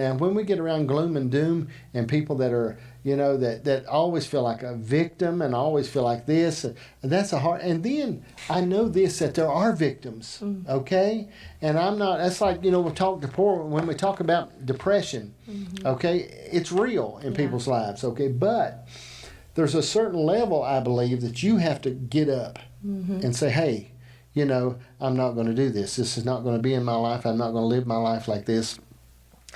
And when we get around gloom and doom and people that are, that always feel like a victim and always feel like this, that's a hard. And then I know this, that there are victims, okay? And I'm not, that's like, we talk before, when we talk about depression, okay? It's real in people's lives, okay? But there's a certain level, I believe, that you have to get up and say, hey, I'm not going to do this. This is not going to be in my life. I'm not going to live my life like this.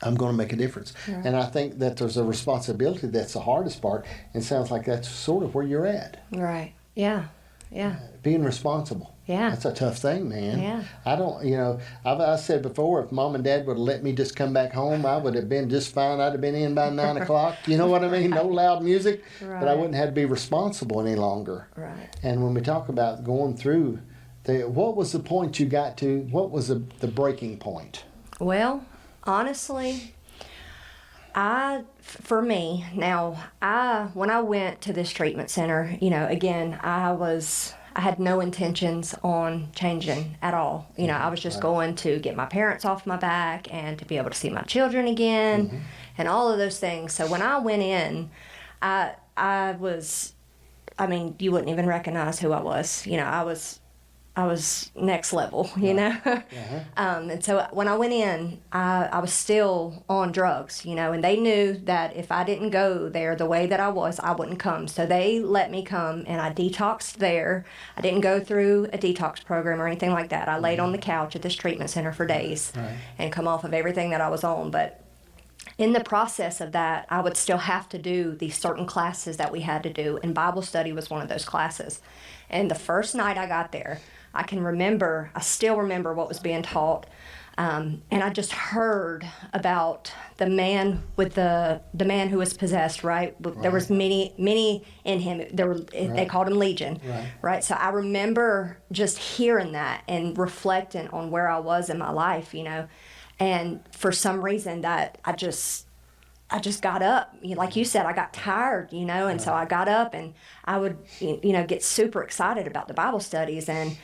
I'm going to make a difference. Right. And I think that there's a responsibility that's the hardest part. And it sounds like that's sort of where you're at. Right. Yeah. Yeah. Being responsible. Yeah. That's a tough thing, man. Yeah. I don't, I said before, if Mom and Dad would have let me just come back home, I would have been just fine. I'd have been in by 9 o'clock. You know what I mean? No loud music. Right. But I wouldn't have to be responsible any longer. Right. And when we talk about going through, what was the point you got to? What was the breaking point? Well, honestly, for me, when I went to this treatment center, again, I had no intentions on changing at all. I was just going to get my parents off my back and to be able to see my children again and all of those things. So when I went in, you wouldn't even recognize who I was. I was next level, and so when I went in, I was still on drugs, and they knew that if I didn't go there the way that I was, I wouldn't come. So they let me come, and I detoxed there. I didn't go through a detox program or anything like that. I laid on the couch at this treatment center for days and come off of everything that I was on. But in the process of that, I would still have to do these certain classes that we had to do, and Bible study was one of those classes. And the first night I got there, I still remember what was being taught. And I just heard about the man who was possessed, right? There was many in him. They called him Legion, right? So I remember just hearing that and reflecting on where I was in my life, and for some reason that I just got up. Like you said, I got tired, and so I got up and I would, get super excited about the Bible studies. And,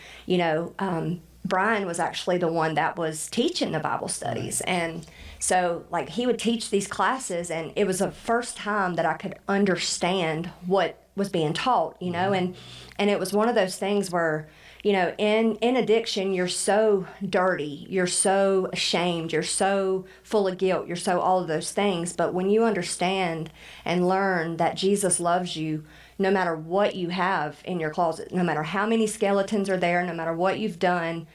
Brian was actually the one that was teaching the Bible studies. And so, he would teach these classes, and it was the first time that I could understand what was being taught, and it was one of those things where, in addiction, you're so dirty, you're so ashamed, you're so full of guilt, you're so all of those things. But when you understand and learn that Jesus loves you, no matter what you have in your closet, no matter how many skeletons are there, no matter what you've done,